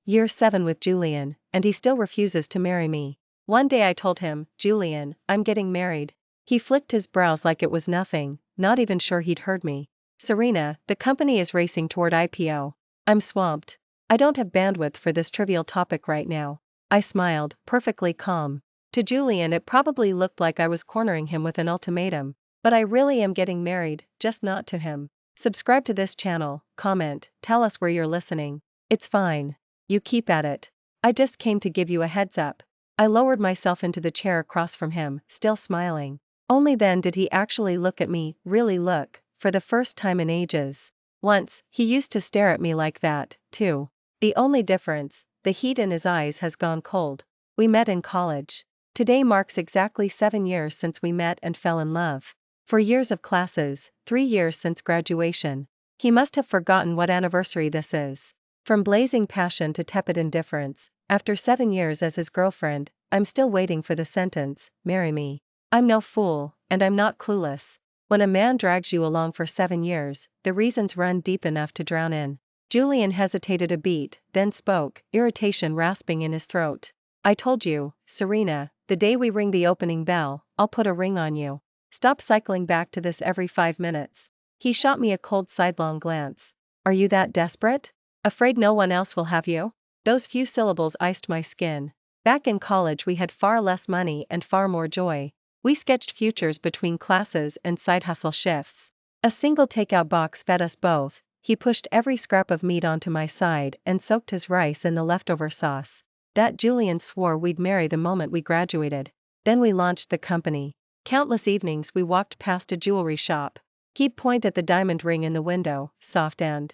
Year 7 with Julian, and he still refuses to marry me. One day I told him, Julian, I'm getting married. He flicked his brows like it was nothing, not even sure he'd heard me. Serena, the company is racing toward IPO. I'm swamped. I don't have bandwidth for this trivial topic right now. I smiled, perfectly calm. To Julian it probably looked like I was cornering him with an ultimatum. But I really am getting married, just not to him. Subscribe to this channel, comment, tell us where you're listening. It's fine. You keep at it. I just came to give you a heads up. I lowered myself into the chair across from him, still smiling. Only then did he actually look at me, really look, for the first time in ages. Once, he used to stare at me like that, too. The only difference, the heat in his eyes has gone cold. We met in college. Today marks exactly 7 years since we met and fell in love. 4 years of classes, 3 years since graduation. He must have forgotten what anniversary this is. From blazing passion to tepid indifference, after 7 years as his girlfriend, I'm still waiting for the sentence, marry me. I'm no fool, and I'm not clueless. When a man drags you along for 7 years, the reasons run deep enough to drown in. Julian hesitated a beat, then spoke, irritation rasping in his throat. I told you, Serena, the day we ring the opening bell, I'll put a ring on you. Stop cycling back to this every 5 minutes. He shot me a cold sidelong glance. Are you that desperate? Afraid no one else will have you? Those few syllables iced my skin. Back in college we had far less money and far more joy. We sketched futures between classes and side hustle shifts. A single takeout box fed us both. He pushed every scrap of meat onto my side and soaked his rice in the leftover sauce. That Julian swore we'd marry the moment we graduated. Then we launched the company. Countless evenings we walked past a jewelry shop. He'd point at the diamond ring in the window, soft and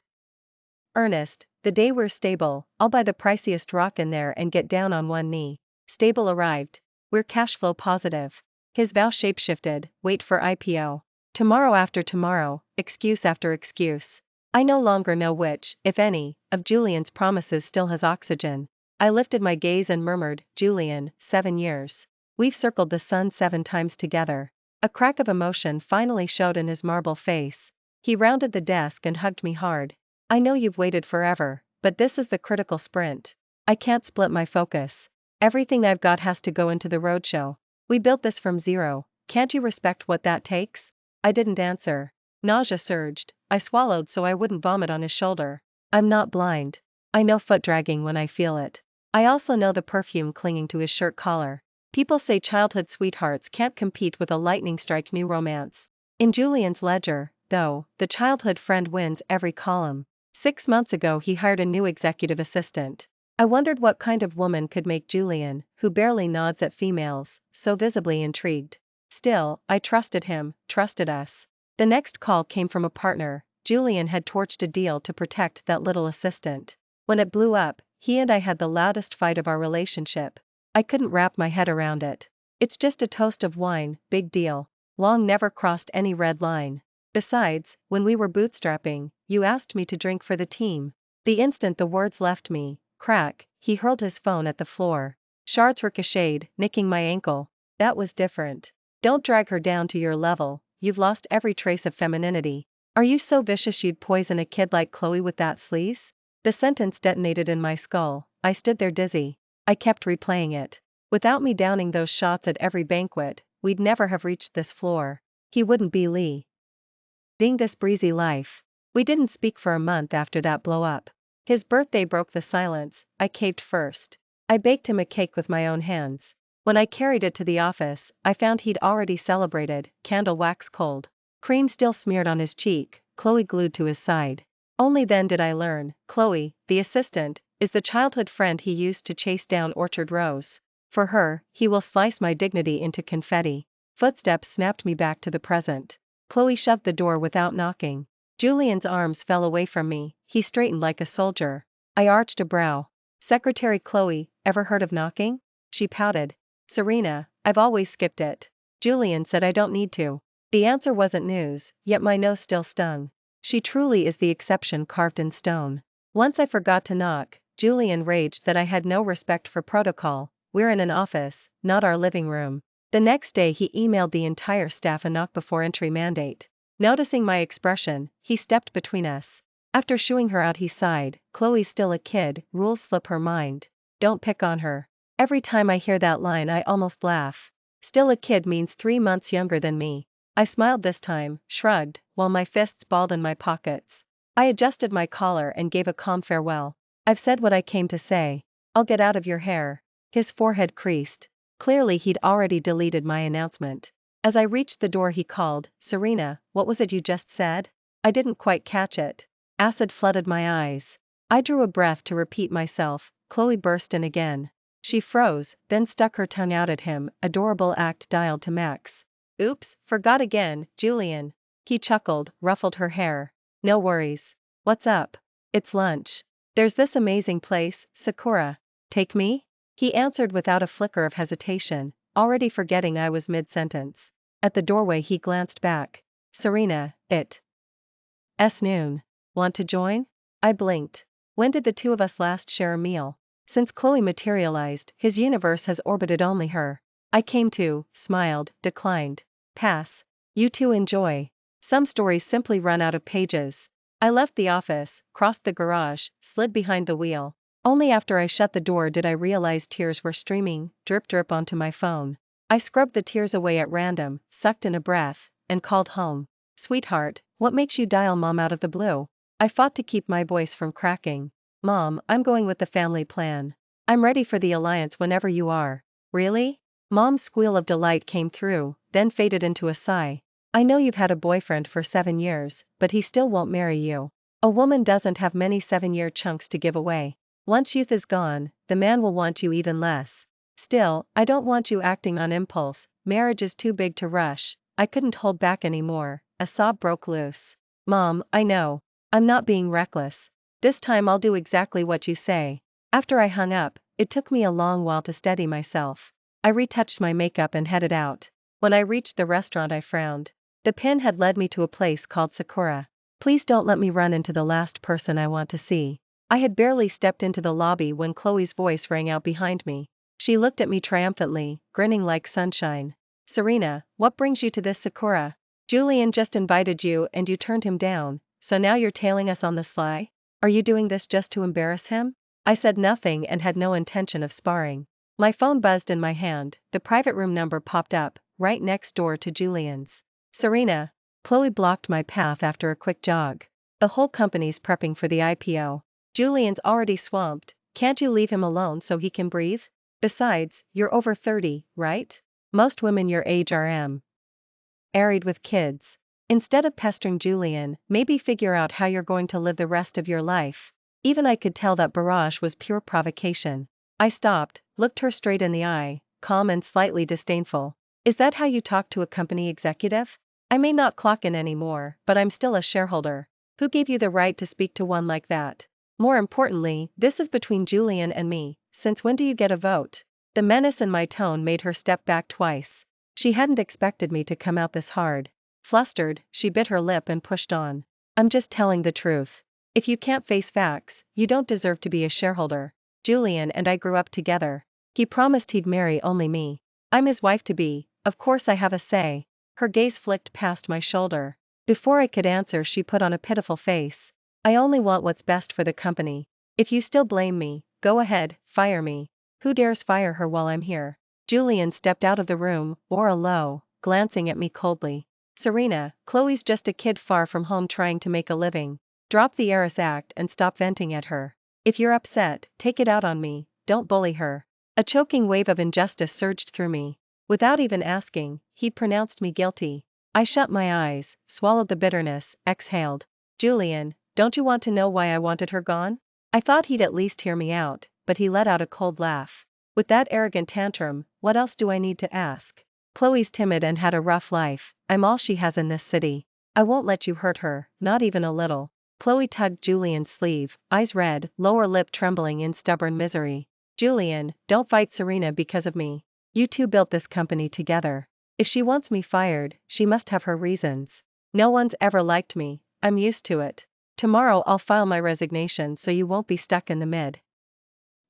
earnest. The day we're stable, I'll buy the priciest rock in there and get down on one knee. Stable arrived. We're cash flow positive. His vow shapeshifted, wait for IPO. Tomorrow after tomorrow, excuse after excuse. I no longer know which, if any, of Julian's promises still has oxygen. I lifted my gaze and murmured, Julian, 7 years. We've circled the sun 7 times together. A crack of emotion finally showed in his marble face. He rounded the desk and hugged me hard. I know you've waited forever, but this is the critical sprint. I can't split my focus. Everything I've got has to go into the roadshow. We built this from zero. Can't you respect what that takes? I didn't answer. Nausea surged. I swallowed so I wouldn't vomit on his shoulder. I'm not blind. I know foot dragging when I feel it. I also know the perfume clinging to his shirt collar. People say childhood sweethearts can't compete with a lightning strike new romance. In Julian's ledger, though, the childhood friend wins every column. 6 months ago he hired a new executive assistant. I wondered what kind of woman could make Julian, who barely nods at females, so visibly intrigued. Still, I trusted him, trusted us. The next call came from a partner. Julian had torched a deal to protect that little assistant. When it blew up, he and I had the loudest fight of our relationship. I couldn't wrap my head around it. It's just a toast of wine, big deal. Wong never crossed any red line. Besides, when we were bootstrapping, you asked me to drink for the team. The instant the words left me, crack, he hurled his phone at the floor. Shards ricocheted, nicking my ankle. That was different. Don't drag her down to your level, you've lost every trace of femininity. Are you so vicious you'd poison a kid like Chloe with that sleaze? The sentence detonated in my skull. I stood there dizzy. I kept replaying it. Without me downing those shots at every banquet, we'd never have reached this floor. He wouldn't be leading this breezy life. We didn't speak for a month after that blow up. His birthday broke the silence. I caved first. I baked him a cake with my own hands. When I carried it to the office, I found he'd already celebrated, candle wax cold. Cream still smeared on his cheek, Chloe glued to his side. Only then did I learn, Chloe, the assistant, is the childhood friend he used to chase down Orchard Rose. For her, he will slice my dignity into confetti. Footsteps snapped me back to the present. Chloe shoved the door without knocking. Julian's arms fell away from me, he straightened like a soldier. I arched a brow. Secretary Chloe, ever heard of knocking? She pouted. Serena, I've always skipped it. Julian said I don't need to. The answer wasn't news, yet my nose still stung. She truly is the exception carved in stone. Once I forgot to knock, Julian raged that I had no respect for protocol. We're in an office, not our living room. The next day he emailed the entire staff a knock before entry mandate. Noticing my expression, he stepped between us. After shooing her out he sighed, Chloe's still a kid, rules slip her mind. Don't pick on her. Every time I hear that line I almost laugh. Still a kid means 3 months younger than me. I smiled this time, shrugged, while my fists balled in my pockets. I adjusted my collar and gave a calm farewell. I've said what I came to say. I'll get out of your hair. His forehead creased. Clearly he'd already deleted my announcement. As I reached the door he called, Serena, what was it you just said? I didn't quite catch it. Acid flooded my eyes. I drew a breath to repeat myself. Chloe burst in again. She froze, then stuck her tongue out at him, adorable act dialed to max. Oops, forgot again, Julian. He chuckled, ruffled her hair. No worries. What's up? It's lunch. There's this amazing place, Sakura. Take me? He answered without a flicker of hesitation, already forgetting I was mid-sentence. At the doorway he glanced back. Serena, it's noon. Want to join? I blinked. When did the two of us last share a meal? Since Chloe materialized, his universe has orbited only her. I came to, smiled, declined. Pass. You two enjoy. Some stories simply run out of pages. I left the office, crossed the garage, slid behind the wheel. Only after I shut the door did I realize tears were streaming, drip drip onto my phone. I scrubbed the tears away at random, sucked in a breath, and called home. Sweetheart, what makes you dial Mom out of the blue? I fought to keep my voice from cracking. Mom, I'm going with the family plan. I'm ready for the alliance whenever you are. Really? Mom's squeal of delight came through, then faded into a sigh. I know you've had a boyfriend for 7 years, but he still won't marry you. A woman doesn't have many 7-year chunks to give away. Once youth is gone, the man will want you even less. Still, I don't want you acting on impulse. Marriage is too big to rush. I couldn't hold back anymore. A sob broke loose. Mom, I know. I'm not being reckless. This time I'll do exactly what you say. After I hung up, it took me a long while to steady myself. I retouched my makeup and headed out. When I reached the restaurant I frowned. The pin had led me to a place called Sakura. Please don't let me run into the last person I want to see. I had barely stepped into the lobby when Chloe's voice rang out behind me. She looked at me triumphantly, grinning like sunshine. Serena, what brings you to this Sakura? Julian just invited you and you turned him down, so now you're tailing us on the sly? Are you doing this just to embarrass him? I said nothing and had no intention of sparring. My phone buzzed in my hand, the private room number popped up, right next door to Julian's. Serena. Chloe blocked my path after a quick jog. The whole company's prepping for the IPO. Julian's already swamped, can't you leave him alone so he can breathe? Besides, you're over 30, right? Most women your age are married with kids. Instead of pestering Julian, maybe figure out how you're going to live the rest of your life. Even I could tell that barrage was pure provocation. I stopped, looked her straight in the eye, calm and slightly disdainful. Is that how you talk to a company executive? I may not clock in anymore, but I'm still a shareholder. Who gave you the right to speak to one like that? More importantly, this is between Julian and me. Since when do you get a vote? The menace in my tone made her step back twice. She hadn't expected me to come out this hard. Flustered, she bit her lip and pushed on. I'm just telling the truth. If you can't face facts, you don't deserve to be a shareholder. Julian and I grew up together. He promised he'd marry only me. I'm his wife-to-be, of course I have a say. Her gaze flicked past my shoulder. Before I could answer she put on a pitiful face. I only want what's best for the company. If you still blame me, go ahead, fire me. Who dares fire her while I'm here? Julian stepped out of the room, wore a low, glancing at me coldly. Serena, Chloe's just a kid far from home trying to make a living. Drop the heiress act and stop venting at her. If you're upset, take it out on me, don't bully her. A choking wave of injustice surged through me. Without even asking, he pronounced me guilty. I shut my eyes, swallowed the bitterness, exhaled. Julian, don't you want to know why I wanted her gone? I thought he'd at least hear me out, but he let out a cold laugh. With that arrogant tantrum, what else do I need to ask? Chloe's timid and had a rough life. I'm all she has in this city. I won't let you hurt her, not even a little. Chloe tugged Julian's sleeve, eyes red, lower lip trembling in stubborn misery. Julian, don't fight Serena because of me. You two built this company together. If she wants me fired, she must have her reasons. No one's ever liked me, I'm used to it. Tomorrow I'll file my resignation so you won't be stuck in the mid.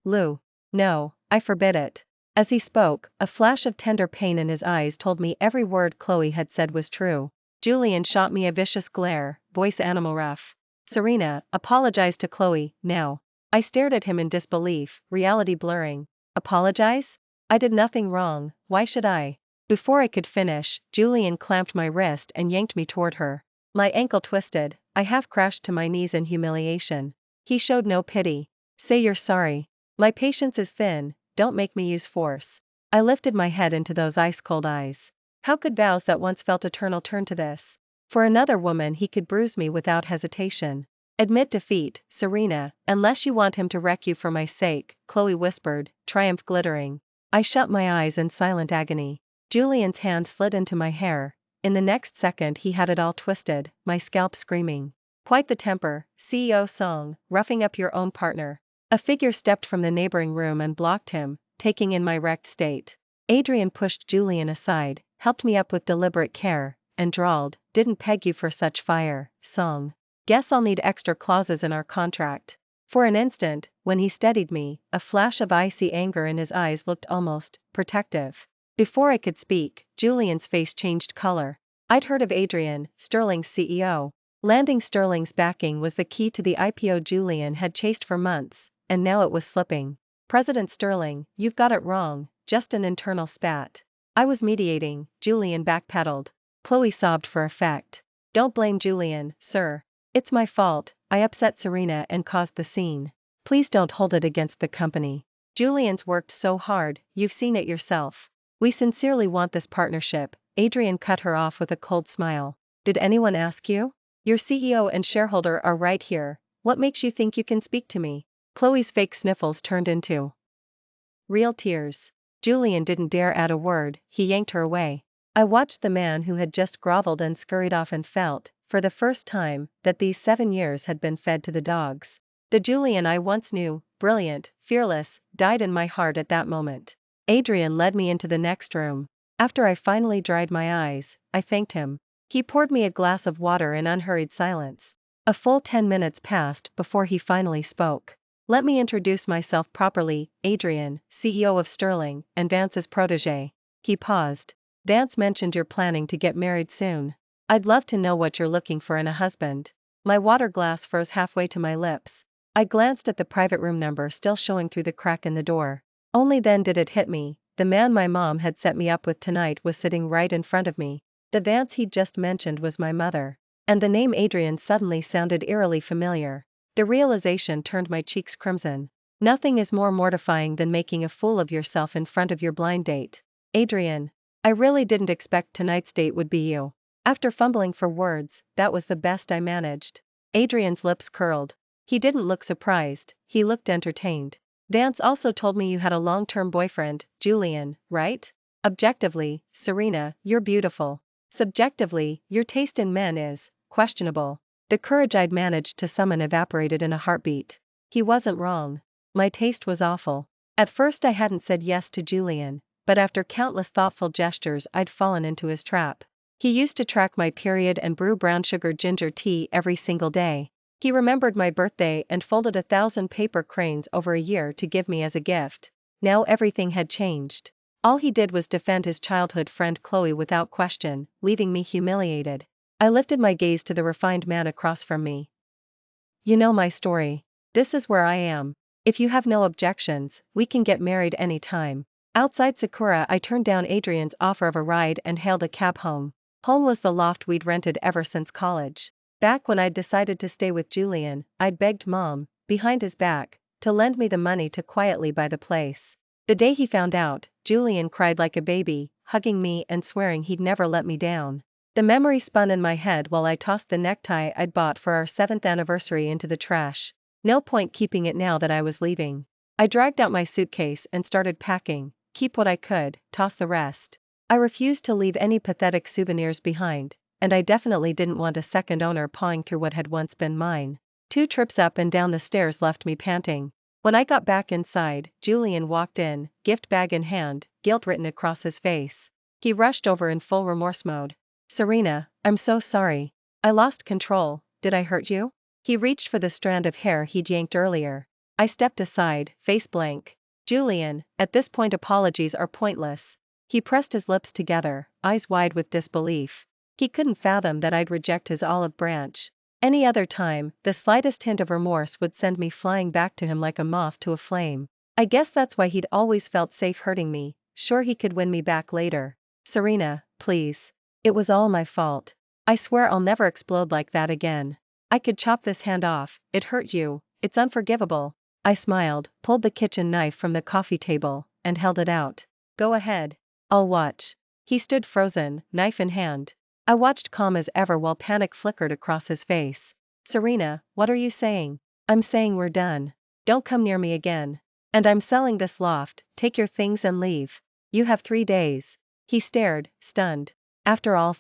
Lou. No, I forbid it. As he spoke, a flash of tender pain in his eyes told me every word Chloe had said was true. Julian shot me a vicious glare, voice animal rough. Serena, apologize to Chloe, now. I stared at him in disbelief, reality blurring. Apologize? I did nothing wrong, why should I? Before I could finish, Julian clamped my wrist and yanked me toward her. My ankle twisted, I half crashed to my knees in humiliation. He showed no pity. Say you're sorry. My patience is thin, don't make me use force. I lifted my head into those ice-cold eyes. How could vows that once felt eternal turn to this? For another woman he could bruise me without hesitation. Admit defeat, Serena, unless you want him to wreck you for my sake, Chloe whispered, triumph glittering. I shut my eyes in silent agony. Julian's hand slid into my hair. In the next second he had it all twisted, my scalp screaming. Quite the temper, CEO song, roughing up your own partner. A figure stepped from the neighboring room and blocked him, taking in my wrecked state. Adrian pushed Julian aside, helped me up with deliberate care, and drawled, didn't peg you for such fire, song. Guess I'll need extra clauses in our contract. For an instant, when he steadied me, a flash of icy anger in his eyes looked almost protective. Before I could speak, Julian's face changed color. I'd heard of Adrian, Sterling's CEO. Landing Sterling's backing was the key to the IPO Julian had chased for months, and now it was slipping. President Sterling, you've got it wrong, just an internal spat. I was mediating, Julian backpedaled. Chloe sobbed for effect. Don't blame Julian, sir. It's my fault, I upset Serena and caused the scene. Please don't hold it against the company. Julian's worked so hard, you've seen it yourself. We sincerely want this partnership. Adrian cut her off with a cold smile. Did anyone ask you? Your CEO and shareholder are right here, what makes you think you can speak to me? Chloe's fake sniffles turned into real tears. Julian didn't dare add a word, he yanked her away. I watched the man who had just groveled and scurried off and felt, for the first time, that these 7 years had been fed to the dogs. The Julian I once knew, brilliant, fearless, died in my heart at that moment. Adrian led me into the next room. After I finally dried my eyes, I thanked him. He poured me a glass of water in unhurried silence. A full 10 minutes passed before he finally spoke. Let me introduce myself properly, Adrian, CEO of Sterling, and Vance's protege. He paused. Vance mentioned you're planning to get married soon. I'd love to know what you're looking for in a husband. My water glass froze halfway to my lips. I glanced at the private room number still showing through the crack in the door. Only then did it hit me, the man my mom had set me up with tonight was sitting right in front of me. The Vance he'd just mentioned was my mother. And the name Adrian suddenly sounded eerily familiar. The realization turned my cheeks crimson. Nothing is more mortifying than making a fool of yourself in front of your blind date. Adrian. I really didn't expect tonight's date would be you. After fumbling for words, that was the best I managed. Adrian's lips curled. He didn't look surprised, he looked entertained. Vance also told me you had a long-term boyfriend, Julian, right? Objectively, Serena, you're beautiful. Subjectively, your taste in men is questionable. The courage I'd managed to summon evaporated in a heartbeat. He wasn't wrong. My taste was awful. At first I hadn't said yes to Julian, but after countless thoughtful gestures I'd fallen into his trap. He used to track my period and brew brown sugar ginger tea every single day. He remembered my birthday and folded 1,000 paper cranes over a year to give me as a gift. Now everything had changed. All he did was defend his childhood friend Chloe without question, leaving me humiliated. I lifted my gaze to the refined man across from me. You know my story. This is where I am. If you have no objections, we can get married any time. Outside Sakura I turned down Adrian's offer of a ride and hailed a cab home. Home was the loft we'd rented ever since college. Back when I'd decided to stay with Julian, I'd begged Mom, behind his back, to lend me the money to quietly buy the place. The day he found out, Julian cried like a baby, hugging me and swearing he'd never let me down. The memory spun in my head while I tossed the necktie I'd bought for our 7th anniversary into the trash. No point keeping it now that I was leaving. I dragged out my suitcase and started packing, keep what I could, toss the rest. I refused to leave any pathetic souvenirs behind, and I definitely didn't want a second owner pawing through what had once been mine. 2 trips up and down the stairs left me panting. When I got back inside, Julian walked in, gift bag in hand, guilt written across his face. He rushed over in full remorse mode. Serena, I'm so sorry. I lost control, did I hurt you? He reached for the strand of hair he'd yanked earlier. I stepped aside, face blank. Julian, at this point apologies are pointless. He pressed his lips together, eyes wide with disbelief. He couldn't fathom that I'd reject his olive branch. Any other time, the slightest hint of remorse would send me flying back to him like a moth to a flame. I guess that's why he'd always felt safe hurting me, sure he could win me back later. Serena, please. It was all my fault. I swear I'll never explode like that again. I could chop this hand off, it hurt you, it's unforgivable. I smiled, pulled the kitchen knife from the coffee table, and held it out. Go ahead. I'll watch. He stood frozen, knife in hand. I watched calm as ever while panic flickered across his face. Serena, what are you saying? I'm saying we're done. Don't come near me again. And I'm selling this loft, take your things and leave. You have 3 days. He stared, stunned. After all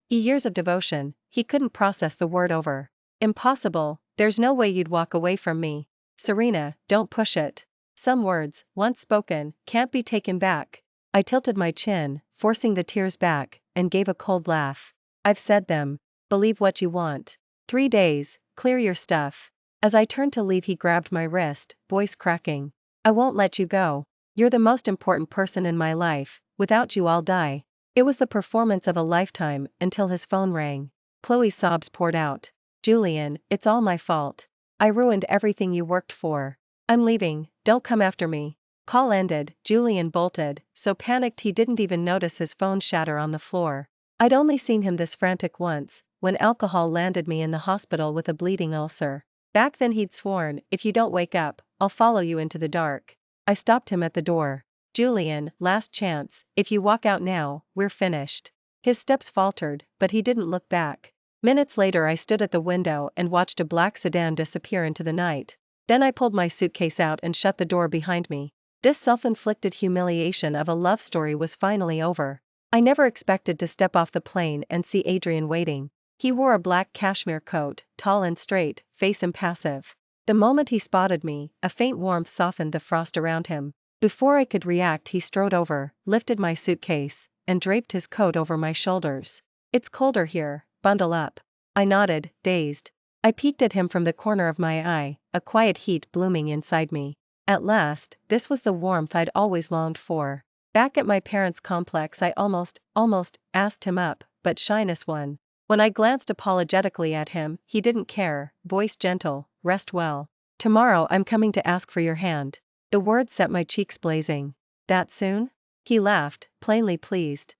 years of devotion, he couldn't process the word over. Impossible, there's no way you'd walk away from me. Serena, don't push it. Some words, once spoken, can't be taken back. I tilted my chin, forcing the tears back, and gave a cold laugh. I've said them. Believe what you want. 3 days, clear your stuff. As I turned to leave, he grabbed my wrist, voice cracking. I won't let you go. You're the most important person in my life, without you I'll die. It was the performance of a lifetime until his phone rang. Chloe's sobs poured out. Julian, it's all my fault. I ruined everything you worked for. I'm leaving, don't come after me. Call ended, Julian bolted, so panicked he didn't even notice his phone shatter on the floor. I'd only seen him this frantic once, when alcohol landed me in the hospital with a bleeding ulcer. Back then he'd sworn, if you don't wake up, I'll follow you into the dark. I stopped him at the door. Julian, last chance, if you walk out now, we're finished. His steps faltered, but he didn't look back. Minutes later I stood at the window and watched a black sedan disappear into the night. Then I pulled my suitcase out and shut the door behind me. This self-inflicted humiliation of a love story was finally over. I never expected to step off the plane and see Adrian waiting. He wore a black cashmere coat, tall and straight, face impassive. The moment he spotted me, a faint warmth softened the frost around him. Before I could react, he strode over, lifted my suitcase, and draped his coat over my shoulders. It's colder here, bundle up. I nodded, dazed. I peeked at him from the corner of my eye, a quiet heat blooming inside me. At last, this was the warmth I'd always longed for. Back at my parents' complex I almost asked him up, but shyness won. When I glanced apologetically at him, he didn't care, voice gentle, rest well. Tomorrow I'm coming to ask for your hand. The words set my cheeks blazing. That soon? He laughed, plainly pleased.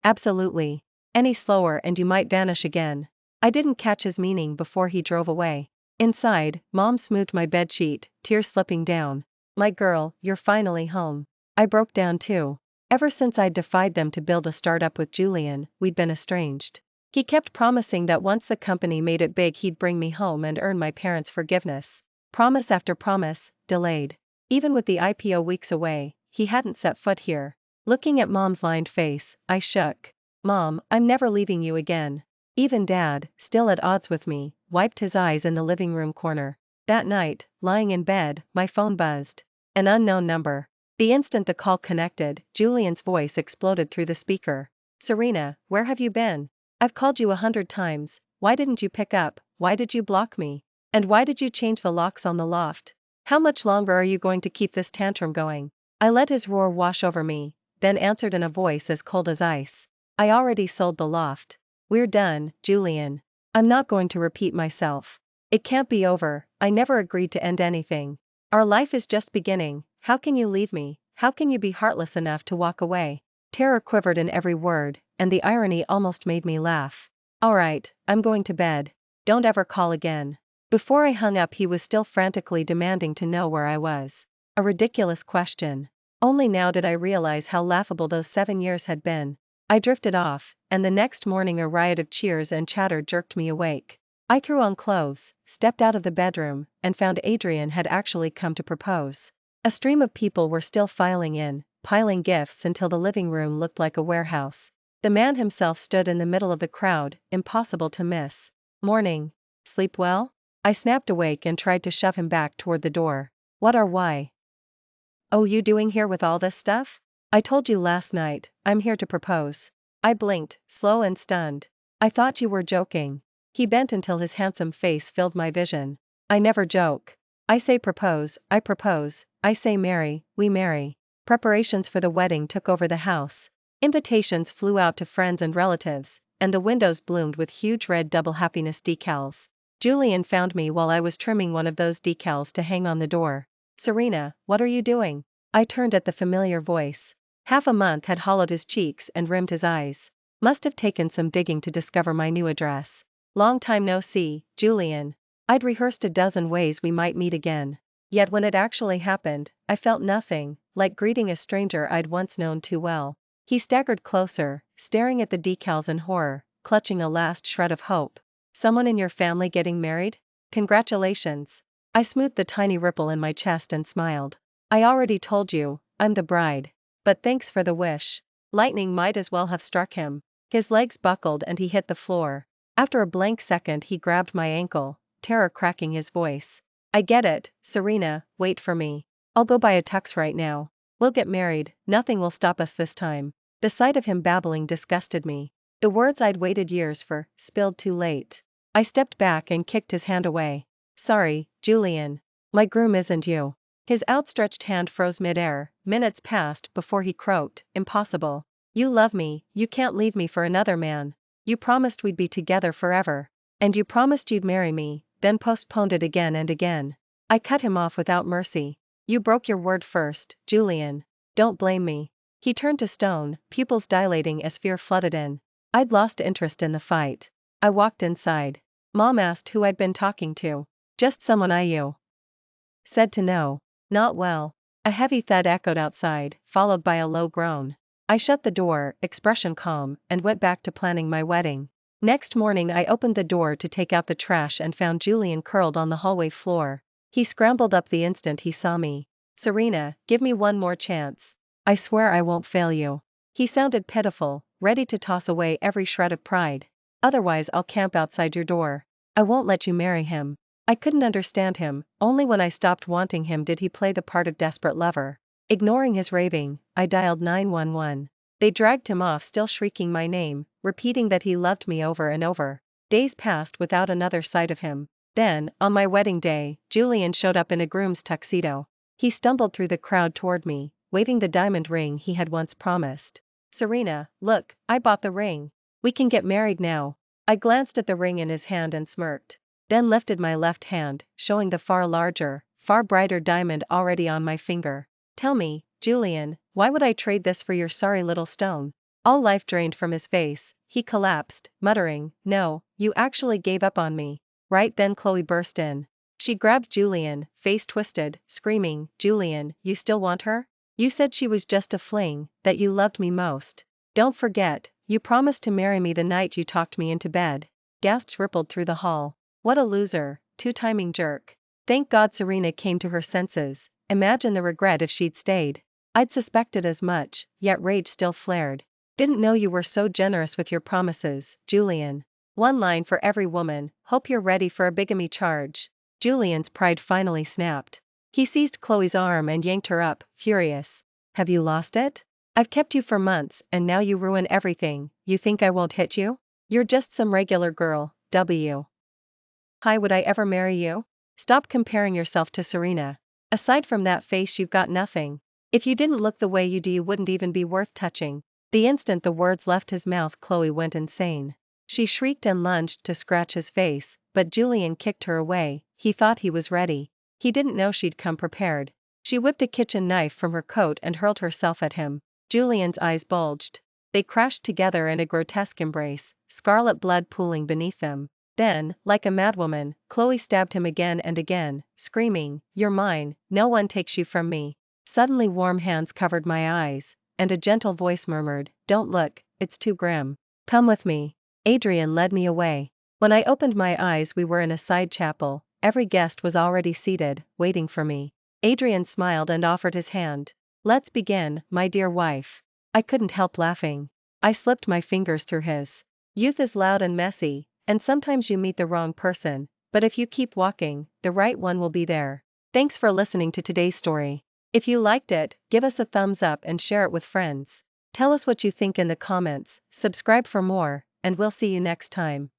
Absolutely. Any slower and you might vanish again. I didn't catch his meaning before he drove away. Inside, Mom smoothed my bedsheet, tears slipping down. My girl, you're finally home. I broke down too. Ever since I'd defied them to build a startup with Julian, we'd been estranged. He kept promising that once the company made it big he'd bring me home and earn my parents' forgiveness. Promise after promise, delayed. Even with the IPO weeks away, he hadn't set foot here. Looking at Mom's lined face, I shook. Mom, I'm never leaving you again. Even Dad, still at odds with me, wiped his eyes in the living room corner. That night, lying in bed, my phone buzzed. An unknown number. The instant the call connected, Julian's voice exploded through the speaker. Serena, where have you been? I've called you 100 times, why didn't you pick up, why did you block me? And why did you change the locks on the loft? How much longer are you going to keep this tantrum going? I let his roar wash over me, then answered in a voice as cold as ice. I already sold the loft. We're done, Julian. I'm not going to repeat myself. It can't be over, I never agreed to end anything. Our life is just beginning, how can you leave me, how can you be heartless enough to walk away? Terror quivered in every word, and the irony almost made me laugh. Alright, I'm going to bed. Don't ever call again. Before I hung up he was still frantically demanding to know where I was. A ridiculous question. Only now did I realize how laughable those 7 years had been. I drifted off, and the next morning a riot of cheers and chatter jerked me awake. I threw on clothes, stepped out of the bedroom, and found Adrian had actually come to propose. A stream of people were still filing in, piling gifts until the living room looked like a warehouse. The man himself stood in the middle of the crowd, impossible to miss. Morning. Sleep well? I snapped awake and tried to shove him back toward the door. Why? Oh, you doing here with all this stuff? I told you last night, I'm here to propose. I blinked, slow and stunned. I thought you were joking. He bent until his handsome face filled my vision. I never joke. I say propose, I say marry, we marry. Preparations for the wedding took over the house. Invitations flew out to friends and relatives, and the windows bloomed with huge red double happiness decals. Julian found me while I was trimming one of those decals to hang on the door. Serena, what are you doing? I turned at the familiar voice. Half a month had hollowed his cheeks and rimmed his eyes. Must have taken some digging to discover my new address. Long time no see, Julian. I'd rehearsed a dozen ways we might meet again. Yet when it actually happened, I felt nothing, like greeting a stranger I'd once known too well. He staggered closer, staring at the decals in horror, clutching a last shred of hope. Someone in your family getting married? Congratulations. I smoothed the tiny ripple in my chest and smiled. I already told you, I'm the bride. But thanks for the wish. Lightning might as well have struck him. His legs buckled and he hit the floor. After a blank second he grabbed my ankle, terror cracking his voice. I get it, Serena, wait for me. I'll go buy a tux right now. We'll get married, nothing will stop us this time. The sight of him babbling disgusted me. The words I'd waited years for, spilled too late. I stepped back and kicked his hand away. Sorry, Julian. My groom isn't you. His outstretched hand froze midair. Minutes passed before he croaked, impossible. You love me, you can't leave me for another man. You promised we'd be together forever. And you promised you'd marry me, then postponed it again and again. I cut him off without mercy. You broke your word first, Julian. Don't blame me. He turned to stone, pupils dilating as fear flooded in. I'd lost interest in the fight. I walked inside. Mom asked who I'd been talking to. Just someone I said to know. Not well. A heavy thud echoed outside, followed by a low groan. I shut the door, expression calm, and went back to planning my wedding. Next morning I opened the door to take out the trash and found Julian curled on the hallway floor. He scrambled up the instant he saw me. Serena, give me one more chance. I swear I won't fail you. He sounded pitiful, ready to toss away every shred of pride. Otherwise I'll camp outside your door. I won't let you marry him. I couldn't understand him, only when I stopped wanting him did he play the part of desperate lover. Ignoring his raving, I dialed 911. They dragged him off still shrieking my name, repeating that he loved me over and over. Days passed without another sight of him. Then, on my wedding day, Julian showed up in a groom's tuxedo. He stumbled through the crowd toward me, waving the diamond ring he had once promised. Serena, look, I bought the ring. We can get married now. I glanced at the ring in his hand and smirked. Then lifted my left hand, showing the far larger, far brighter diamond already on my finger. Tell me, Julian, why would I trade this for your sorry little stone? All life drained from his face, he collapsed, muttering, no, you actually gave up on me. Right then Chloe burst in. She grabbed Julian, face twisted, screaming, Julian, you still want her? You said she was just a fling, that you loved me most. Don't forget, you promised to marry me the night you talked me into bed. Gasps rippled through the hall. What a loser, two-timing jerk. Thank God Serena came to her senses. Imagine the regret if she'd stayed. I'd suspected as much, yet rage still flared. Didn't know you were so generous with your promises, Julian. One line for every woman, hope you're ready for a bigamy charge. Julian's pride finally snapped. He seized Chloe's arm and yanked her up, furious. Have you lost it? I've kept you for months and now you ruin everything. You think I won't hit you? You're just some regular girl, W. Hi, would I ever marry you? Stop comparing yourself to Serena. Aside from that face you've got nothing. If you didn't look the way you do you wouldn't even be worth touching. The instant the words left his mouth Chloe went insane. She shrieked and lunged to scratch his face, but Julian kicked her away. He thought he was ready. He didn't know she'd come prepared. She whipped a kitchen knife from her coat and hurled herself at him. Julian's eyes bulged. They crashed together in a grotesque embrace, scarlet blood pooling beneath them. Then, like a madwoman, Chloe stabbed him again and again, screaming, you're mine, no one takes you from me. Suddenly warm hands covered my eyes, and a gentle voice murmured, don't look, it's too grim. Come with me. Adrian led me away. When I opened my eyes we were in a side chapel, every guest was already seated, waiting for me. Adrian smiled and offered his hand. Let's begin, my dear wife. I couldn't help laughing. I slipped my fingers through his. Youth is loud and messy. And sometimes you meet the wrong person, but if you keep walking, the right one will be there. Thanks for listening to today's story. If you liked it, give us a thumbs up and share it with friends. Tell us what you think in the comments, subscribe for more, and we'll see you next time.